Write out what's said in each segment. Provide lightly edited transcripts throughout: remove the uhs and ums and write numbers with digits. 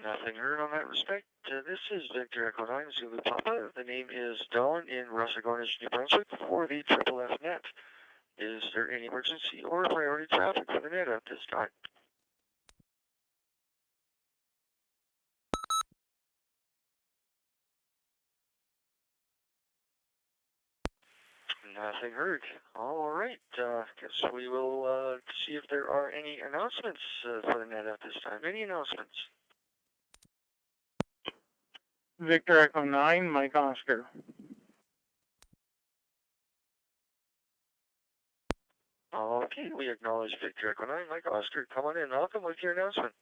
Nothing heard on that respect. This is Victor Echo 9 Zulu Papa. The name is Dawn in Russagornish, New Brunswick for the Triple F Net. Is there any emergency or priority traffic for the net at this time? Nothing heard. All right. Guess we will see if there are any announcements for the net at this time. Any announcements? Victor Echo 9, Mike Oscar. Okay, we acknowledge Victor Echo 9, Mike Oscar. Come on in. Welcome with your announcement.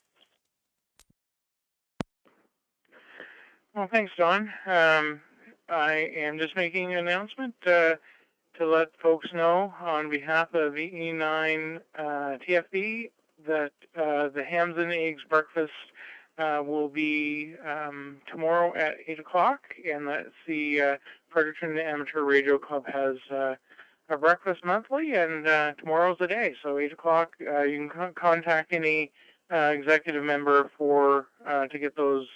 Well, thanks, Don. I am just making an announcement to let folks know on behalf of VE9 TFB that the hams and eggs breakfast will be tomorrow at 8 o'clock, and that the Fredericton Amateur Radio Club has a breakfast monthly, and tomorrow's the day. So 8 o'clock, you can contact any executive member for to get those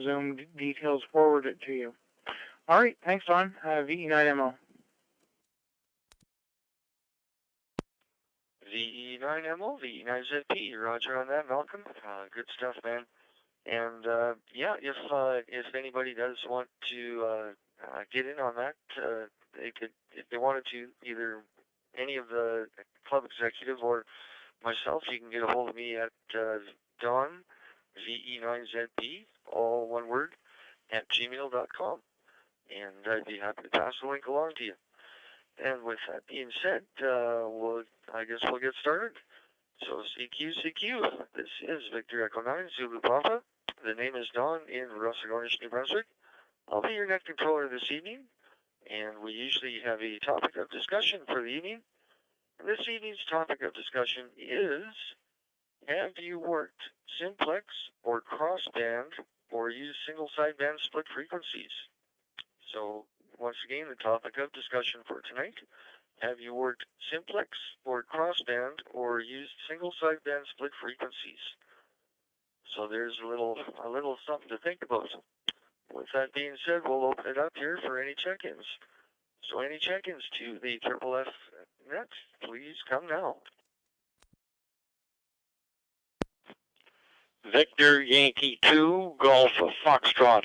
Zoom details forwarded to you. All right, thanks, Don. VE9MO. VE9MO, VE9ZP, Roger on that, Malcolm. Good stuff, man. And yeah, if anybody does want to get in on that, they could, if they wanted to, either any of the club executive or myself, you can get a hold of me at Don, VE9ZP, all one word, at gmail.com. And I'd be happy to pass the link along to you. And with that being said, I guess we'll get started. So CQ, this is Victor Echo 9, Zulu Papa. The name is Don in Russagornish, New Brunswick. I'll be your net controller this evening, and we usually have a topic of discussion for the evening. And this evening's topic of discussion is, have you worked simplex or crossband or used single sideband split frequencies? So once again, the topic of discussion for tonight, have you worked simplex or crossband or used single sideband split frequencies? So there's a little something to think about. With that being said, we'll open it up here for any check-ins. So any check-ins to the Triple F Net, please come now. Victor Yankee 2, Golf Foxtrot.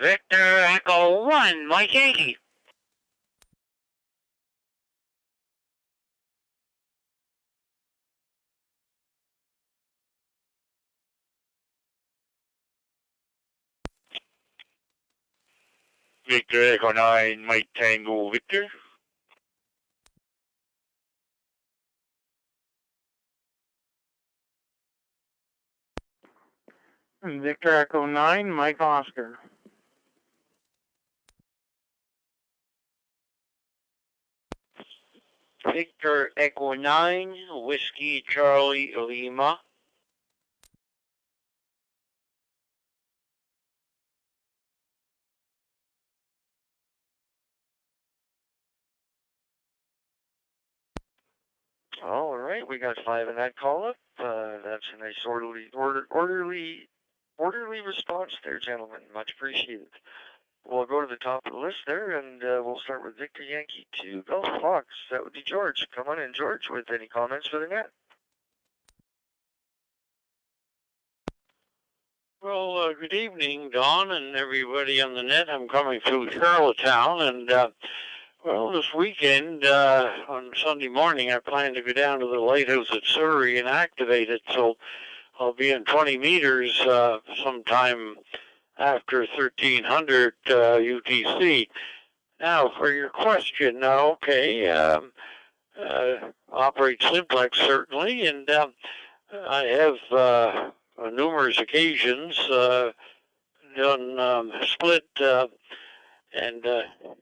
Victor Echo 1, Mike Yankee. Victor Echo 9, Mike Tango Victor. Victor Echo 9, Mike Oscar. Victor Echo 9, Whiskey Charlie Lima. All right, we got 5 in that call-up. That's a nice orderly response there, gentlemen. Much appreciated. We'll go to the top of the list there, and we'll start with Victor Yankee 2, Golf Fox. That would be George. Come on in, George, with any comments for the net. Well, good evening, Don, and everybody on the net. I'm coming through Charlottetown, and well, this weekend, on Sunday morning, I plan to go down to the lighthouse at Surrey and activate it, so I'll be in 20 meters sometime after 1300 UTC. Now, for your question, okay, operate simplex, certainly, and I have on numerous occasions done split, and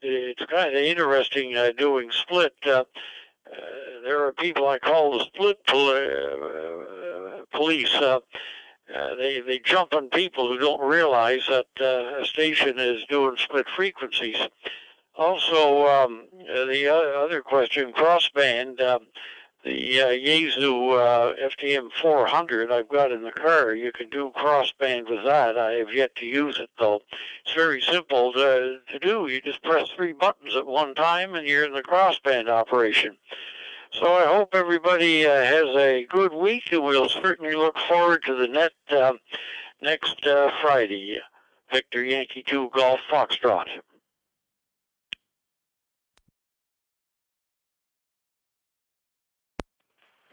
it's kind of interesting doing split. There are people I call the split police. They jump on people who don't realize that a station is doing split frequencies. Also, the other question, crossband, The Yaesu FTM 400 I've got in the car. You can do crossband with that. I have yet to use it, though. It's very simple to do. You just press 3 buttons at one time, and you're in the crossband operation. So I hope everybody has a good week, and we'll certainly look forward to the net next Friday. Victor Yankee 2 Golf Foxtrot.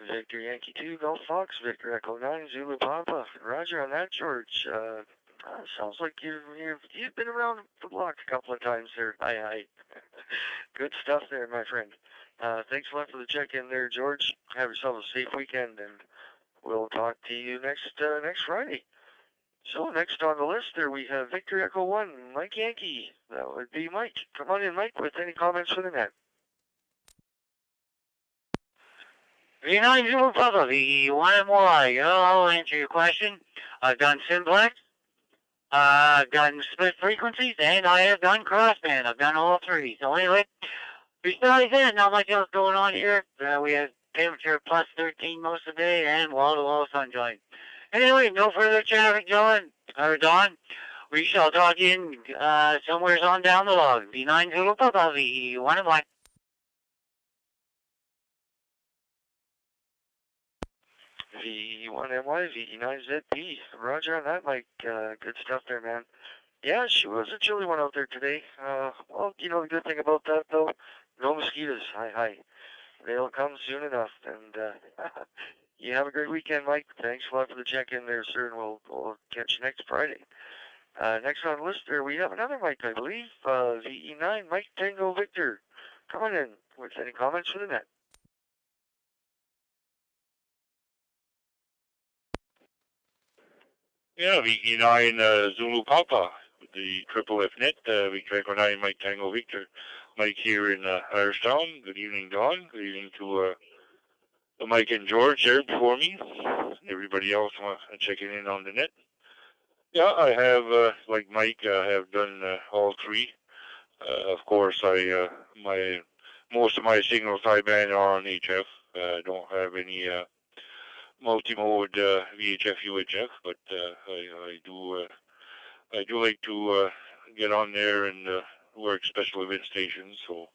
Victor Yankee 2 Golf Fox, Victor Echo 9 Zulu Papa. Roger on that, George. Sounds like you've been around the block a couple of times there. Hi. Good stuff there, my friend. Thanks a lot for the check-in there, George. Have yourself a safe weekend, and we'll talk to you next Friday. So next on the list there we have Victor Echo 1, Mike Yankee. That would be Mike. Come on in, Mike, with any comments for the net. V9 Zulu Papa, the one-and-more. I'll answer your question. I've done simplex, I've done split frequencies, and I have done crossband. I've done all 3. So anyway, besides that, not much else going on here. We have temperature plus 13 most of the day, and wall-to-wall sunshine. Anyway, no further traffic, John, or Don. We shall talk in somewhere on down the log. V9 Zulu Papa, the one-and-one. V1MY, VE9ZP. Roger on that, Mike. Good stuff there, man. Yeah, she was a chilly one out there today. Well, the good thing about that, though, no mosquitoes. Hi. They'll come soon enough. And you have a great weekend, Mike. Thanks a lot for the check-in there, sir, and we'll catch you next Friday. Next on the list there, we have another Mike, I believe. VE9, Mike Tango Victor. Come on in with any comments for the net. Yeah, VE9 Zulu Papa, the Triple F Net, Victor Echo 9, Mike Tango Victor. Mike here in Irishtown. Good evening, Don. Good evening to Mike and George there before me. Everybody else checking in on the net. Yeah, I have, like Mike, I have done all 3. Of course, most of my signals sideband are on HF. I don't have any multi-mode VHF UHF, but I do like to get on there and work special event stations. So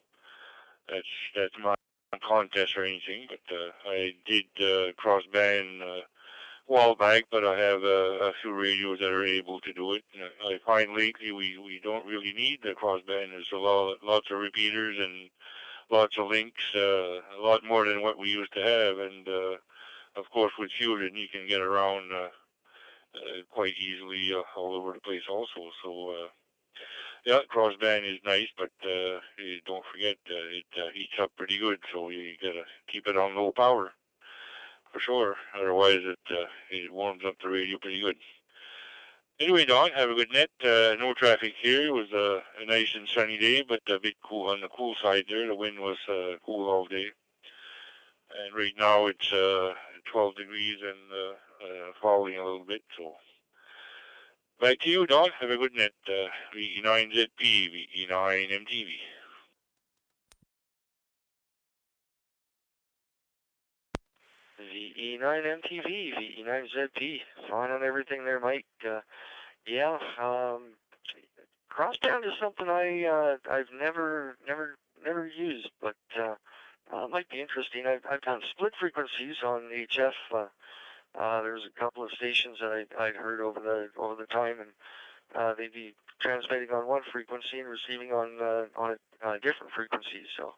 that's not a contest or anything. But I did crossband a while back, but I have a few radios that are able to do it. I find lately we don't really need the crossband. There's lots of repeaters and lots of links, a lot more than what we used to have, and of course, with Fusion, you can get around quite easily all over the place also. So, yeah, crossband is nice, but don't forget, it heats up pretty good, so you got to keep it on low power, for sure. Otherwise, it warms up the radio pretty good. Anyway, Don, have a good net. No traffic here. It was a nice and sunny day, but a bit cool on the cool side there. The wind was cool all day. And right now it's 12 degrees and falling a little bit. So back to you, Don. Have a good net. VE9ZP, VE9MTV. VE9MTV, VE9ZP. Fine on everything there, Mike. Yeah, crossband is something I've never used, but it might be interesting. I've done split frequencies on HF. There's a couple of stations that I'd heard over the time, and they'd be transmitting on one frequency and receiving on a different frequency. So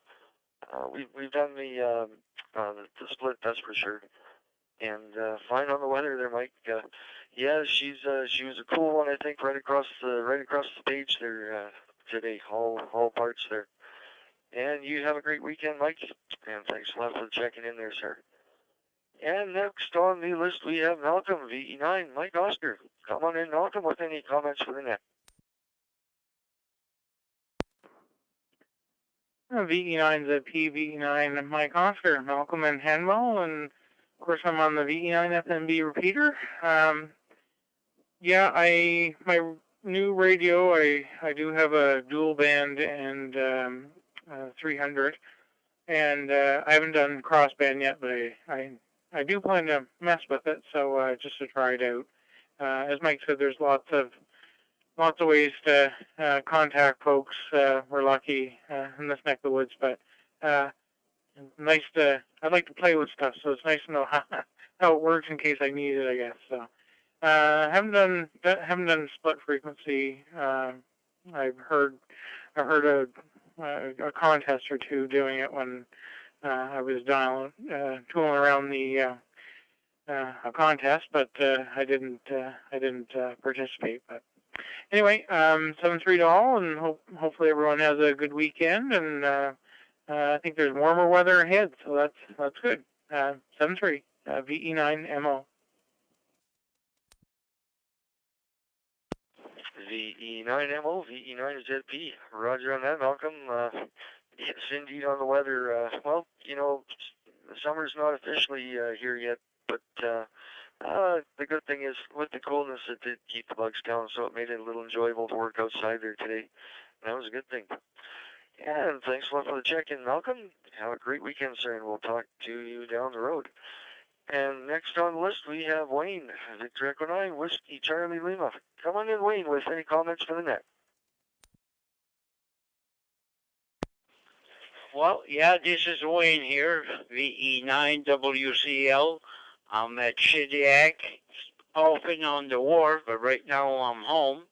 we've done the split, that's for sure. And fine on the weather there, Mike. Yeah, she was a cool one, I think, right across the page there today. All parts there. And you have a great weekend, Mike. And thanks a lot for checking in there, sir. And next on the list we have Malcolm, VE9, Mike Oscar. Come on in, Malcolm, with any comments for the net. VE9's a PVE9 Mike Oscar, Malcolm and Hanwell, and of course I'm on the VE9 FMB repeater. Yeah, my new radio, I do have a dual band and 300. And I haven't done crossband yet, but I do plan to mess with it, so just to try it out. As Mike said, there's lots of ways to contact folks. We're lucky in this neck of the woods, but nice to. I'd like to play with stuff, so it's nice to know how it works in case I need it, I guess. So haven't done split frequency. I've heard a contest or two doing it when I was tooling around the a contest, but I didn't participate. But anyway, 7-3 to all, and hopefully everyone has a good weekend. And I think there's warmer weather ahead, so that's good. 7-3 VE9MO. VE9MO, VE9ZP. Roger on that, Malcolm. Yes, indeed, on the weather. Well, you know, the summer's not officially here yet, but the good thing is, with the coolness, it did keep the bugs down, so it made it a little enjoyable to work outside there today. That was a good thing. And thanks a lot for the check-in, Malcolm. Have a great weekend, sir, and we'll talk to you down the road. And next on the list, we have Wayne, Victor Echo 9, Whiskey Charlie Lima. Come on in, Wayne, with any comments for the net. Well, yeah, this is Wayne here, VE9WCL. I'm at Shediac, often on the wharf, but right now I'm home.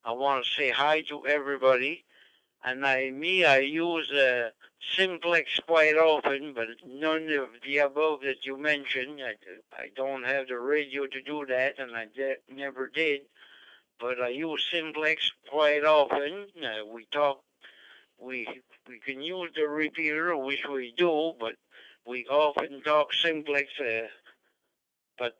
I want to say hi to everybody. And I use Simplex quite often, but none of the above that you mentioned. I don't have the radio to do that, and I never did. But I use Simplex quite often. We can use the repeater, which we do, but we often talk Simplex. But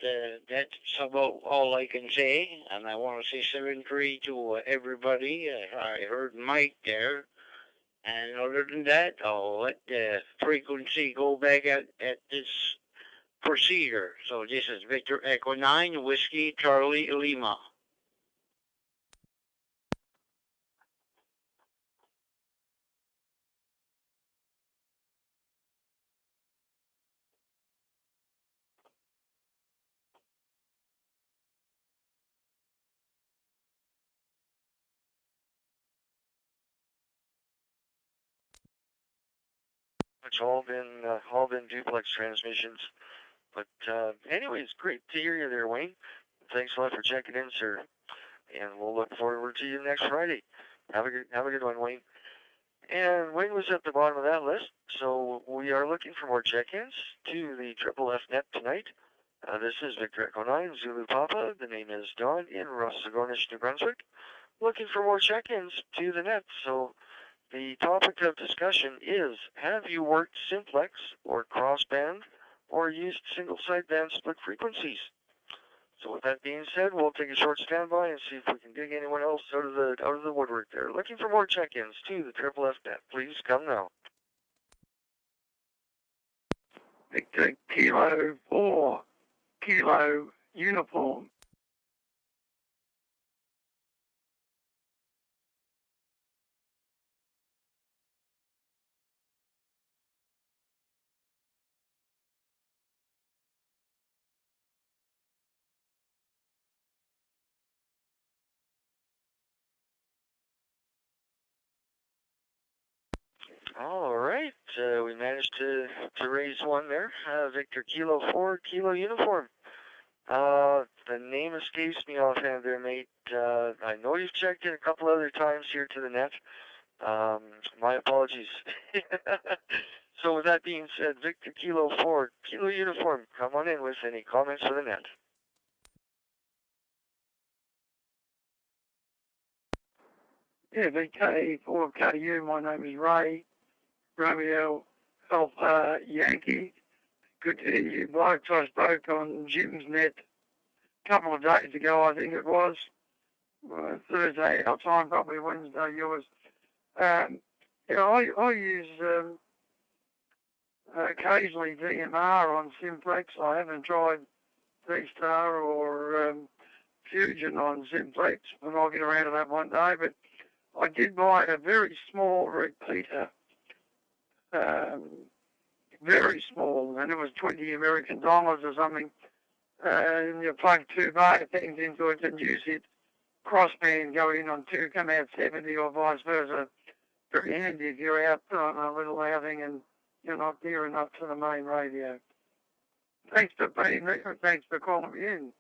that's about all I can say. And I want to say 7-3 to everybody. I heard Mike there. And other than that, I'll let the frequency go back at this procedure. So this is Victor Echo 9, Whiskey Charlie Lima. It's all been duplex transmissions. But anyways, great to hear you there, Wayne. Thanks a lot for checking in, sir. And we'll look forward to you next Friday. Have a good one, Wayne. And Wayne was at the bottom of that list, so we are looking for more check-ins to the Triple F net tonight. This is Victor Echo 9, Zulu Papa. The name is Don in Rossagonish, New Brunswick. Looking for more check-ins to the net, so the topic of discussion is, have you worked simplex or crossband or used single sideband split frequencies? So with that being said, we'll take a short standby and see if we can dig anyone else out of the woodwork there. Looking for more check-ins to the Triple F net. Please come now. Victor Kilo 4, Kilo Uniform. All right, we managed to raise one there. Victor Kilo 4, Kilo Uniform. The name escapes me offhand there, mate. I know you've checked in a couple other times here to the net. My apologies. So with that being said, Victor Kilo 4, Kilo Uniform, come on in with any comments for the net. Yeah, VK4KU, my name is Ray, Romeo Alpha Yankee. Good to hear you blokes. I spoke on Jim's net a couple of days ago, I think it was. Thursday our time, probably Wednesday yours. Yeah, I use occasionally DMR on Simplex. I haven't tried V-Star or Fusion on Simplex, but I'll get around to that one day. But I did buy a very small repeater very small, and it was $20 or something. And you plug two bar things into it and use it crossband, go in on two, come out 70 or vice versa. Very handy if you're out on a little outing and you're not gearing up to the main radio. Thanks for being there. Thanks for calling me in.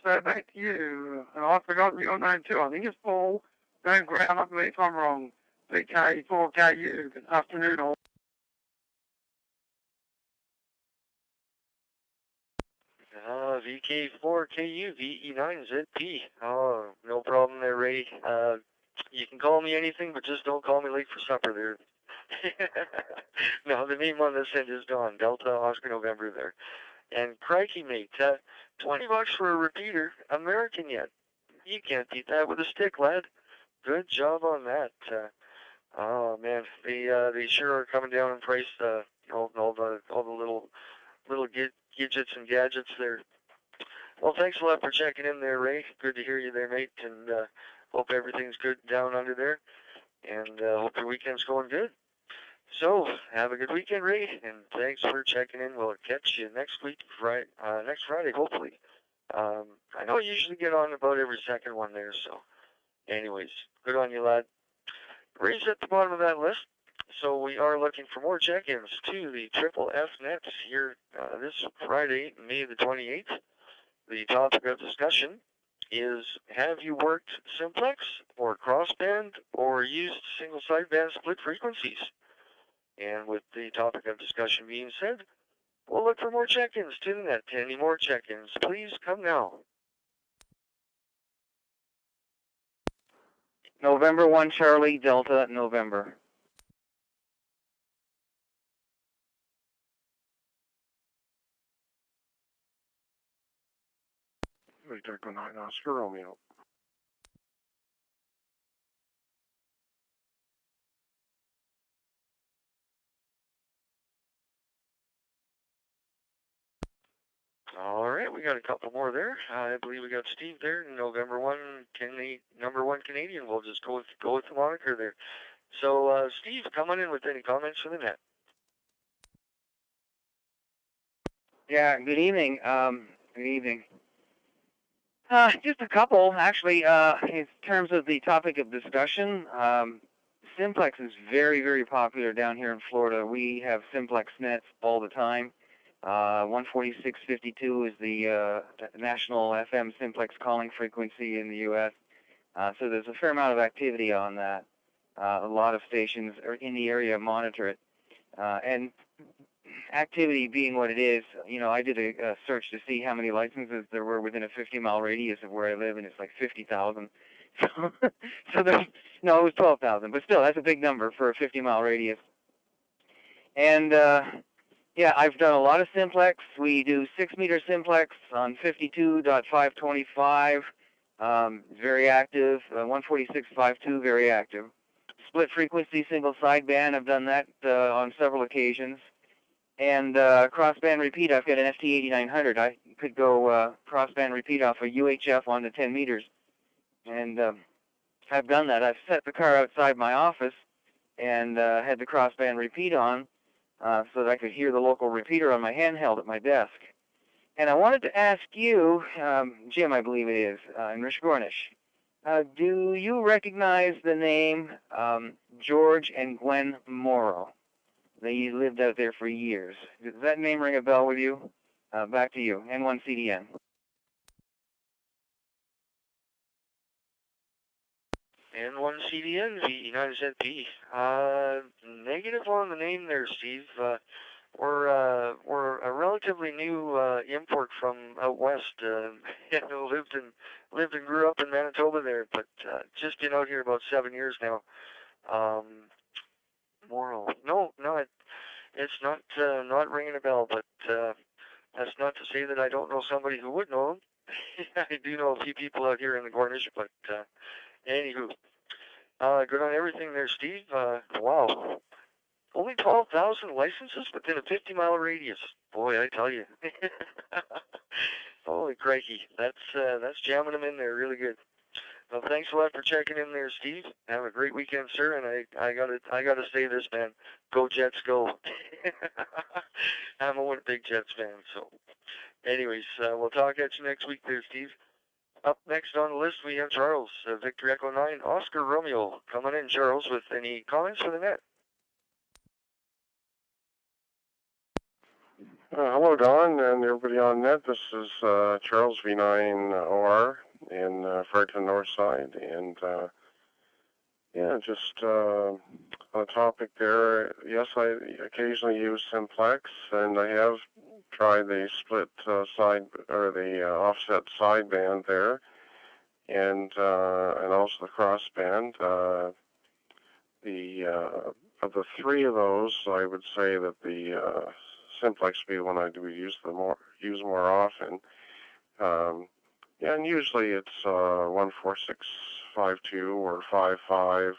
So back to you. And I've forgotten your name too. I think it's Paul. Don't ground up me if I'm wrong. VK4KU. Good afternoon all. VK4KU, VE9ZP. Oh, no problem there, Ray. You can call me anything, but just don't call me late for supper there. No, the name on this end is Don, Delta Oscar November there. And crikey, mate, $20 for a repeater, American yet. You can't beat that with a stick, lad. Good job on that. Oh man, they sure are coming down in price. All the little gadgets and gadgets there. Well, thanks a lot for checking in there, Ray. Good to hear you there, mate. And hope everything's good down under there. And hope your weekend's going good. So, have a good weekend, Ray, and thanks for checking in. We'll catch you next week, next Friday, hopefully. I know I usually get on about every second one there, so anyways, good on you, lad. Ray's at the bottom of that list, so we are looking for more check-ins to the Triple F Net here this Friday, May the 28th. The topic of discussion is, have you worked simplex or crossband or used single sideband split frequencies? And with the topic of discussion being said, we'll look for more check-ins to the net. Any more check-ins, please come now. November 1, Charlie, Delta, November. Victor, good night, Oscar Romeo. All right, we got a couple more there. I believe we got Steve there, November 1, number 1 Canadian. We'll just go with the moniker there. So, Steve, come on in with any comments for the net. Yeah, good evening. Good evening. Just a couple, actually, in terms of the topic of discussion. Simplex is very, very popular down here in Florida. We have simplex nets all the time. 146.52 is the national FM simplex calling frequency in the U.S. So there's a fair amount of activity on that. A lot of stations in the area monitor it. And activity being what it is, you know, I did a search to see how many licenses there were within a 50-mile radius of where I live, and it's like 50,000. So there's, no, it was 12,000, but still, that's a big number for a 50-mile radius. And yeah, I've done a lot of simplex. We do 6-meter simplex on 52.525. Very active. 146.52, very active. Split frequency, single sideband. I've done that on several occasions. And crossband repeat, I've got an FT8900. I could go crossband repeat off a UHF onto 10 meters. And I've done that. I've set the car outside my office and had the crossband repeat on so that I could hear the local repeater on my handheld at my desk. And I wanted to ask you, Jim, I believe it is, in Rishgornish, do you recognize the name George and Gwen Morrow? They lived out there for years. Does that name ring a bell with you? Back to you, N1CDN. N1CDN, VE9ZP. Negative on the name there, Steve. We're a relatively new import from out west. Lived and grew up in Manitoba there, but just been out here about 7 years now. Morrow. No, it's not ringing a bell, but that's not to say that I don't know somebody who would know him. I do know a few people out here in the Cornish, but anywho, good on everything there, Steve. Wow, only 12,000 licenses within a 50-mile radius. Boy, I tell you, holy crikey, that's jamming them in there really good. Well, thanks a lot for checking in there, Steve. Have a great weekend, sir. And I gotta say this, man. Go Jets, go! I'm a Winnipeg Jets fan. So, anyways, we'll talk at you next week, there, Steve. Up next on the list, we have Charles, Victor Echo 9, Oscar Romeo. Coming in, Charles, with any comments for the net? Hello, Don, and everybody on net. This is Charles V9OR in Fredericton North Side, and yeah, just on a topic there. Yes, I occasionally use Simplex, and I have tried the split side or the offset sideband there, and also the crossband. Of the three of those, I would say that the Simplex would be the one I do use more often. Yeah, and usually it's 14652 or 55,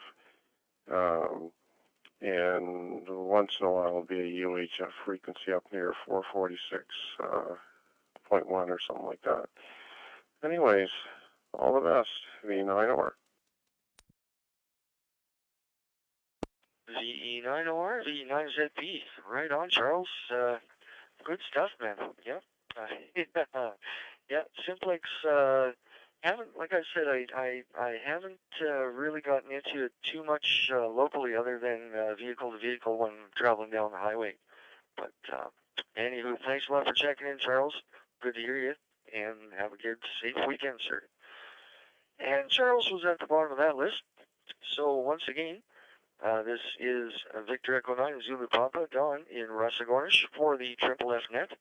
and once in a while it'll be a UHF frequency up near 446.1 or something like that. Anyways, all the best. V9OR. VE9OR, V9ZP. Right on, Charles. Good stuff, man. Yeah. Yeah, Simplex, haven't, like I said, I haven't really gotten into it too much locally other than vehicle to vehicle when traveling down the highway. But anywho, thanks a lot for checking in, Charles. Good to hear you, and have a good, safe weekend, sir. And Charles was at the bottom of that list. So once again, this is Victor Echo 9 Zulu Papa Don in Russagornish for the Triple F Net.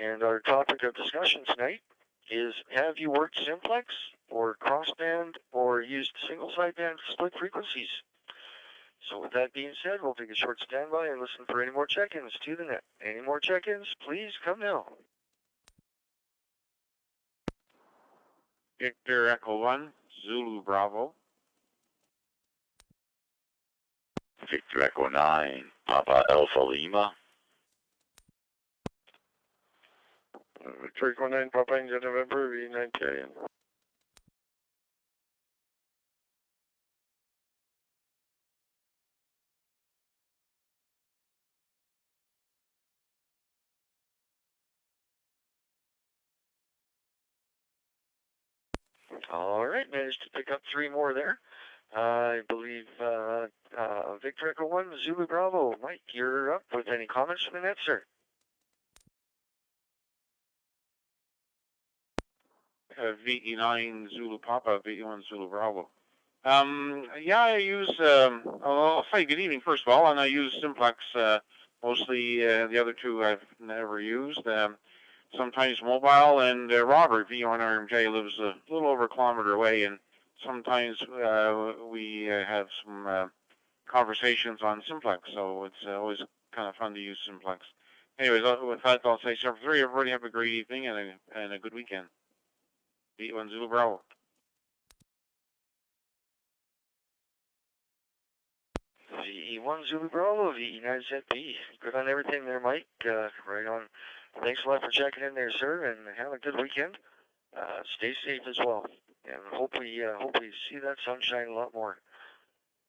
And our topic of discussion tonight is, have you worked Simplex or crossband or used single sideband split frequencies? So with that being said, we'll take a short standby and listen for any more check-ins to the net. Any more check-ins, please come now. Victor Echo 1, Zulu Bravo. Victor Echo 9, Papa Alpha Lima. Victor Echo 9, Papa India November, V9TIN. All right, managed to pick up three more there. I believe Victor Echo 1, Zulu Bravo. Mike, you're up with any comments from the net, sir? VE9 Zulu Papa, VE1 Zulu Bravo. Yeah, I use, I'll say good evening first of all, and I use Simplex mostly. The other two I've never used. Sometimes mobile, and Robert, V1 RMJ, lives a little over a kilometer away, and sometimes we have some conversations on Simplex, so it's always kind of fun to use Simplex. Anyways, with that, I'll say so for three. Everybody have a great evening and a good weekend. V1 Zulu Bravo. VE1 Zulu Bravo, VE9ZP. Good on everything there, Mike. Right on. Thanks a lot for checking in there, sir, and have a good weekend. Stay safe as well, and hopefully see that sunshine a lot more.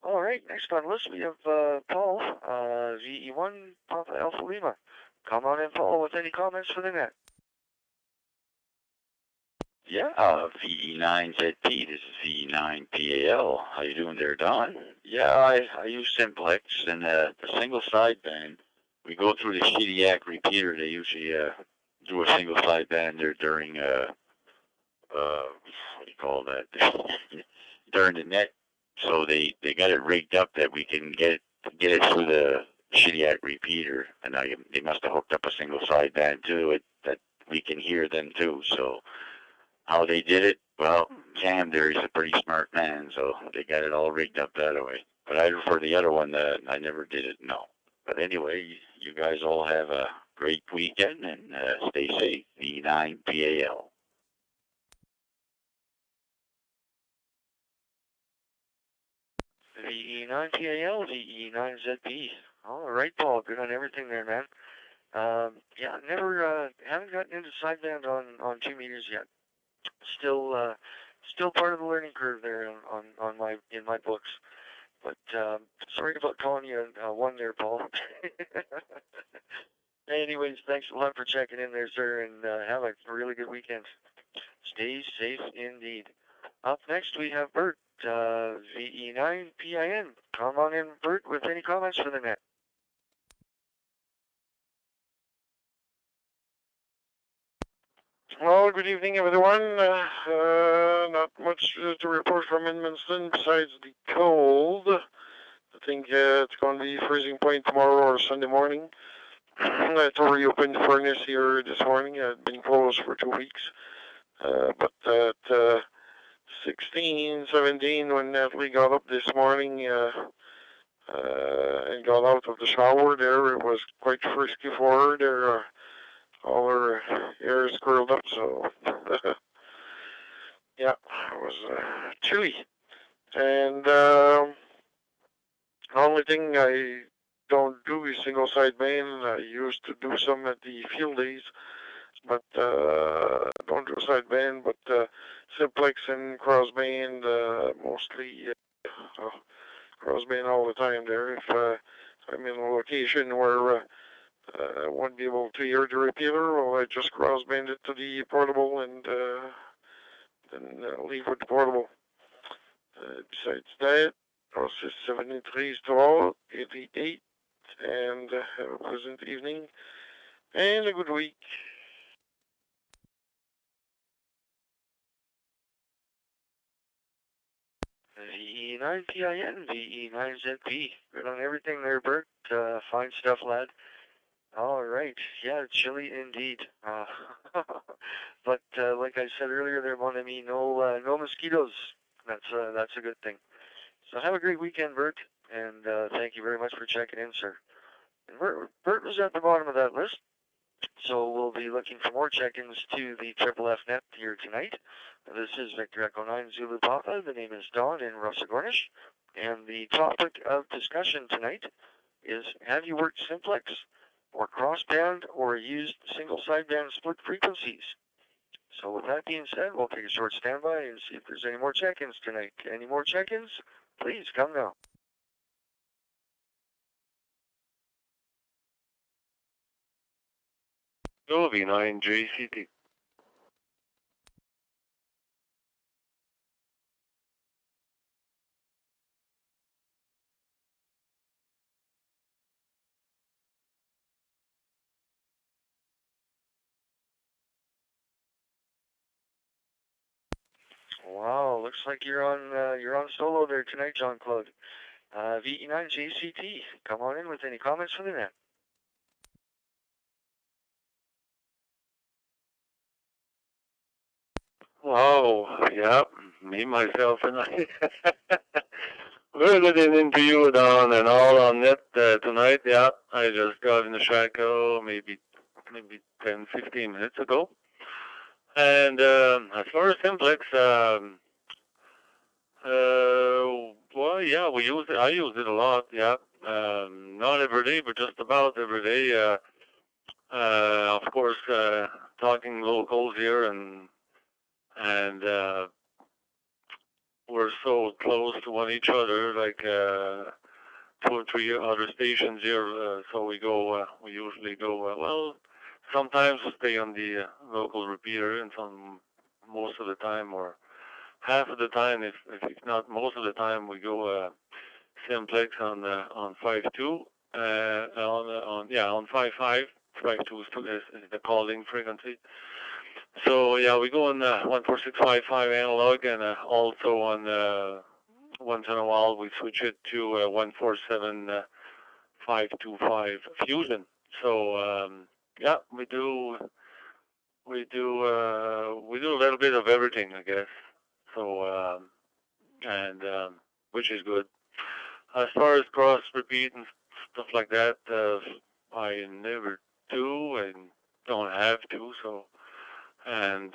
All right, next on the list we have Paul, VE1 Papa Alpha Lima. Come on in, Paul, with any comments for the net. Yeah, VE9ZP, this is VE9PAL. How you doing there, Don? Yeah, I use Simplex, and the single sideband, we go through the Shediac repeater. They usually do a single sideband there during, what do you call that, during the net. So they got it rigged up that we can get it through the Shediac repeater, and they must have hooked up a single sideband to it that we can hear them too, so... How they did it? Well, Cam there, he's a pretty smart man, so they got it all rigged up that way. But for the other one, I never did it, no. But anyway, you guys all have a great weekend and stay safe. V9PAL. VE9PAL, VE9ZP. All right, Paul. Good on everything there, man. Yeah, haven't gotten into sideband on 2 meters yet. Still still part of the learning curve there in my books. But sorry about calling you one there, Paul. Anyways, thanks a lot for checking in there, sir, and have a really good weekend. Stay safe indeed. Up next, we have Bert, VE9PIN. Come on in, Bert, with any comments for the net. Well, good evening, everyone. Not much to report from Edmundston besides the cold. I think it's going to be freezing point tomorrow or Sunday morning. I had to reopen the furnace here this morning. It had been closed for 2 weeks. But at 16, 17, when Natalie got up this morning and got out of the shower there, it was quite frisky for her there. All her hair is curled up, so yeah, it was chilly. And the only thing I don't do is single side main. I used to do some at the field days, but don't do side main, but simplex and cross main, mostly cross main all the time there. If I'm in a location where I won't be able to hear the repeater, or I just cross band it to the portable and then leave with the portable. Besides that, also 73 to all, 88, and have a pleasant evening and a good week. VE9PIN, VE9ZP. Good on everything there, Bert. Fine stuff, lad. All right. Yeah, chilly indeed. But like I said earlier, there, mon ami, no mosquitoes. That's a good thing. So have a great weekend, Bert, and thank you very much for checking in, sir. And Bert was at the bottom of that list, so we'll be looking for more check-ins to the Triple F net here tonight. This is Victor Echo 9 Zulu Papa. The name is Don in Russagornish, and the topic of discussion tonight is: have you worked simplex or crossband or used single sideband split frequencies? So with that being said, we'll take a short standby and see if there's any more check-ins tonight. Any more check-ins? Please come now. V9 JCT. Wow, looks like you're on solo there tonight, John Claude. VE9 JCT, come on in with any comments for the net. Oh, yeah, me, myself, and I. We're getting into you, Don, and all on net tonight. Yeah, I just got in the shadow maybe 10, 15 minutes ago. And as far as simplex, well, yeah, I use it a lot. Yeah, not every day, but just about every day. Of course, talking locals here, and we're so close to each other, like 2 or 3 other stations here. So we usually go. Well, sometimes we stay on the local repeater, and most of the time, or half of the time, if not most of the time, we go simplex on 5.2, on 5.5. 5.2 is the calling frequency. So yeah, we go on 14655 analog, and also on once in a while we switch it to 147.525 fusion. So yeah, we do a little bit of everything, I guess. So and which is good. As far as cross repeat and stuff like that, I never do and don't have to. So. And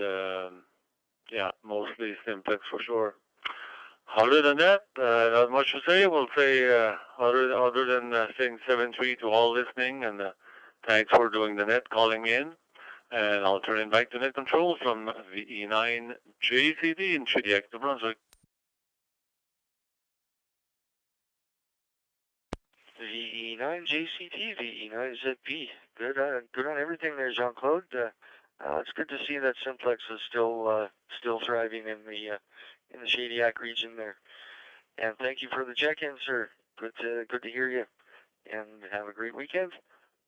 yeah, mostly simplex for sure. Other than that, not much to say. We'll say other than saying 7-3 to all listening, and thanks for doing the net, calling me in, And I'll turn it back to net control from VE9 JCT in Shediac, New Brunswick. VE9 JCT, VE9 ZP. Good on everything there, Jean-Claude. It's good to see that Simplex is still thriving in the Shediac region there. And thank you for the check-in, sir. Good to hear you. And have a great weekend.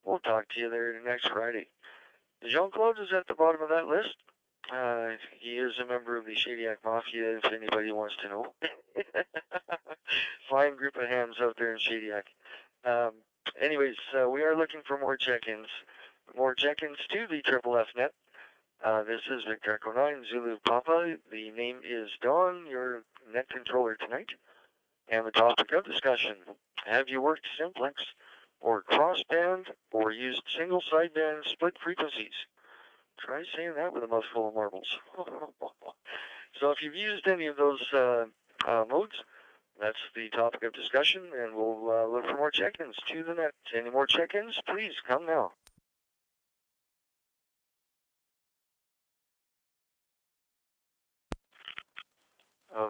We'll talk to you there next Friday. Jean-Claude is at the bottom of that list. He is a member of the Shediac Mafia, if anybody wants to know. Fine group of hams out there in Shediac. Anyways, we are looking for more check-ins. More check-ins to the Triple F Net. This is Victor Echo 9 Zulu Papa. The name is Dawn, your net controller tonight. And the topic of discussion: have you worked simplex or crossband or used single sideband split frequencies? Try saying that with a mouthful of marbles. So if you've used any of those modes, that's the topic of discussion, and we'll look for more check-ins to the net. Any more check-ins? Please come now.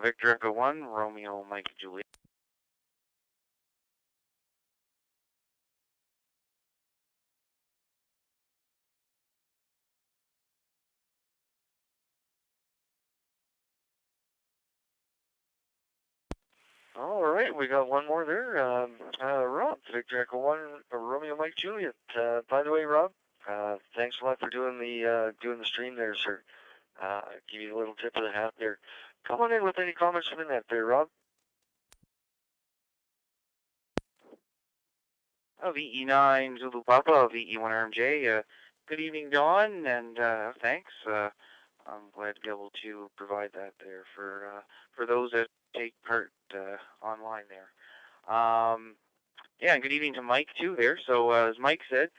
Victor Echo 1, Romeo, Mike, Juliet. All right, we got one more there. Rob, Victor Echo 1, Romeo, Mike, Juliet. By the way, Rob, thanks a lot for doing the stream there, sir. Give you a little tip of the hat there. Come on in with any comments for the net there, Rob. VE9 Zulu Papa, VE1 RMJ. Good evening, Dawn, and thanks. I'm glad to be able to provide that there for those that take part online there. Yeah, and good evening to Mike too there. So as Mike said,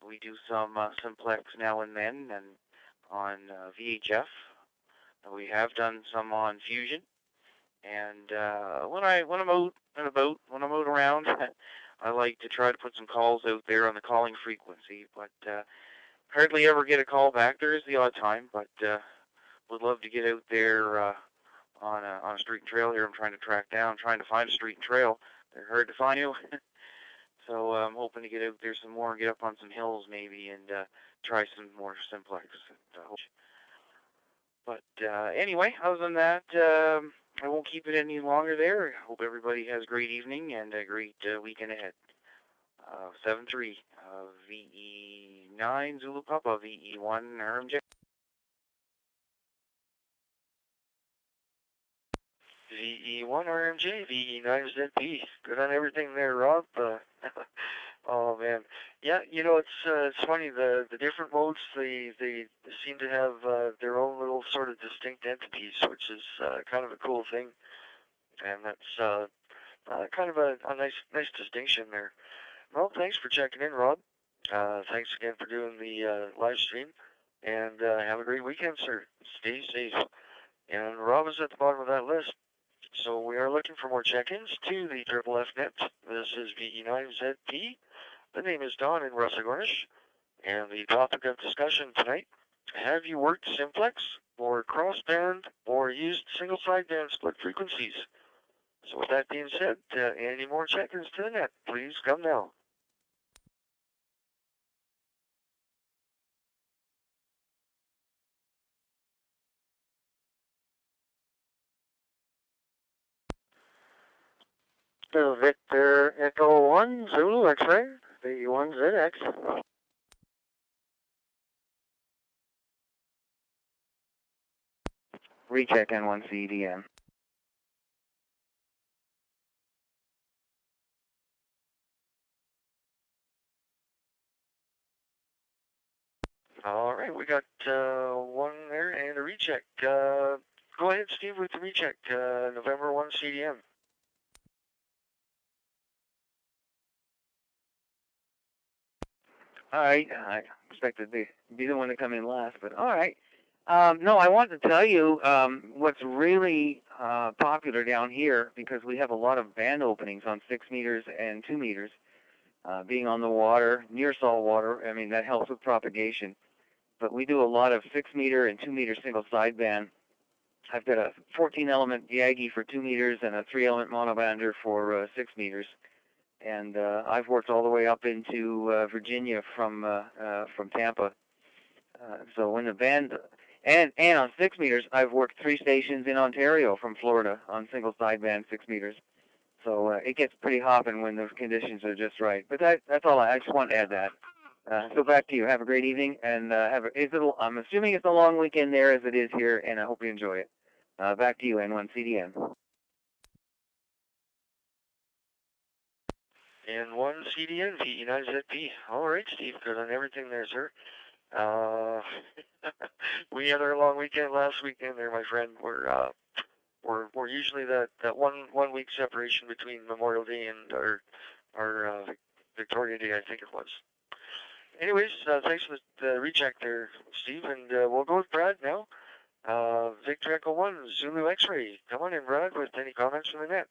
we do some simplex now and then, and on VHF. We have done some on Fusion, and when I'm out and about, when I'm out around, I like to try to put some calls out there on the calling frequency, but hardly ever get a call back. There is the odd time, but would love to get out there on a street and trail here. I'm trying to find a street and trail. They're hard to find you. So I'm hoping to get out there some more, get up on some hills maybe, and try some more simplex. But anyway, other than that, I won't keep it any longer there. I hope everybody has a great evening and a great weekend ahead. 7-3, VE9 Zulu Papa, VE1 RMJ. VE1 RMJ, VE9 ZP. Good on everything there, Rob. Oh man, yeah. You know, it's funny. The different modes, they seem to have their own little sort of distinct entities, which is kind of a cool thing, and that's kind of a nice distinction there. Well, thanks for checking in, Rob. Thanks again for doing the live stream, and have a great weekend, sir. Stay safe. And Rob is at the bottom of that list. So we are looking for more check-ins to the Triple F Net. This is VE9ZP. The name is Don in Russagornish. And the topic of discussion tonight: have you worked simplex or crossband or used single sideband split frequencies? So with that being said, any more check-ins to the net, please come now. Victor Echo 1 Zulu X-ray, VE1ZX. Recheck N1 CDM. All right, we got one there and a recheck. Go ahead, Steve, with the recheck. November 1 CDM. All right, I expected to be the one to come in last, but all right. No, I want to tell you what's really popular down here, because we have a lot of band openings on 6 meters and 2 meters. being on the water, near salt water, I mean, that helps with propagation. But we do a lot of 6-meter and 2-meter single sideband. I've got a 14-element Yagi for 2 meters and a 3-element monobander for 6 meters. And I've worked all the way up into Virginia from Tampa. So when the band, and on 6 meters, I've worked 3 stations in Ontario from Florida on single sideband 6 meters. So it gets pretty hopping when the conditions are just right. But that's all. I just want to add that. So back to you. Have a great evening, and I'm assuming it's a long weekend there as it is here, and I hope you enjoy it. Back to you, N1CDN. N1CDN, VE9ZP. All right, Steve, good on everything there, sir. We had our long weekend last weekend there, my friend. We're usually that 1 week separation between Memorial Day and our Victoria Day, I think it was. Anyways, thanks for the recheck there, Steve, and we'll go with Brad now. Victor Echo 1, Zulu X-Ray. Come on in, Brad, with any comments from the net.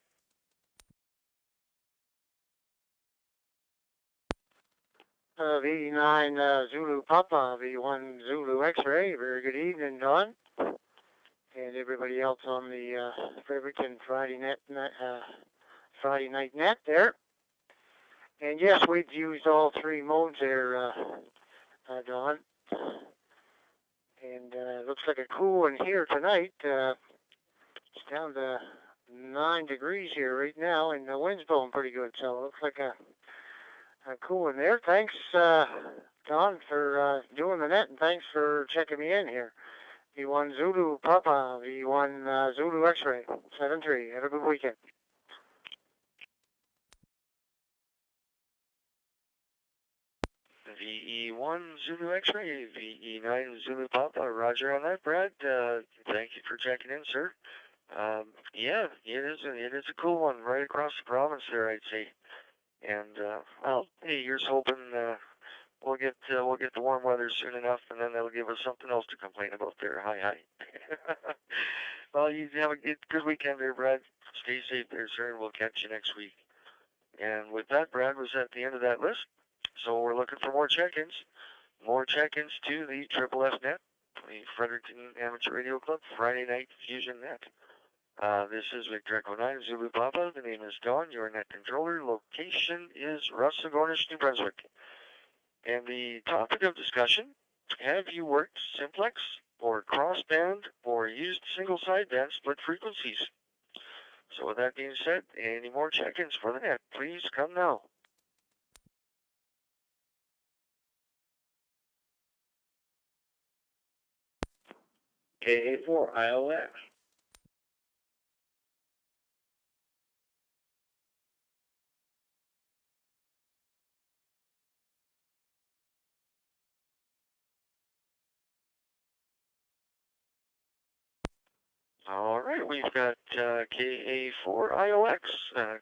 V9 Zulu Papa, V1 Zulu X-Ray. Very good evening, Don, and everybody else on the Fredericton Friday night net there. And yes, we've used all 3 modes there, Don. And it looks like a cool one here tonight. It's down to 9 degrees here right now, and the wind's blowing pretty good. So it looks like a cool one there. Thanks, Don, for doing the net, and thanks for checking me in here. V1 Zulu Papa, V1 Zulu X-Ray, 7-3. Have a good weekend. VE1 Zulu X-Ray, VE9 Zulu Papa. Roger on that, Brad. Thank you for checking in, sir. Yeah, it is a cool one right across the province there, I'd say. And well, hey, here's hoping we'll get the warm weather soon enough, and then that'll give us something else to complain about there. Hi. Well, you have a good weekend there, Brad. Stay safe there, sir, and we'll catch you next week. And with that, Brad was at the end of that list. So we're looking for more check-ins. More check-ins to the Triple F Net, the Fredericton Amateur Radio Club Friday Night Fusion Net. This is Victor Echo 9 Zulu Papa. The name is Dawn, your net controller. Location is Russagornish, New Brunswick. And the topic of discussion, have you worked simplex or crossband or used single sideband split frequencies? So with that being said, any more check-ins for the net, please come now. KA4 IOX. All right, we've got KA4 IOX.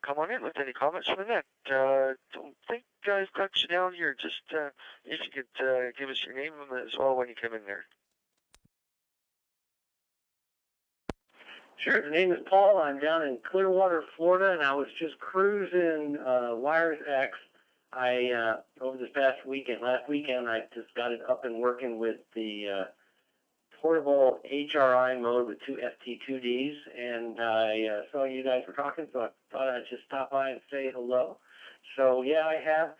Come on in with any comments from the net. Don't think I've got you down here. Just if you could give us your name as well when you come in there. Sure, the name is Paul. I'm down in Clearwater, Florida, and I was just cruising Wires X. Over this last weekend, I just got it up and working with the portable HRI mode with 2 FT2Ds, and I saw you guys were talking, so I thought I'd just stop by and say hello. So yeah, I have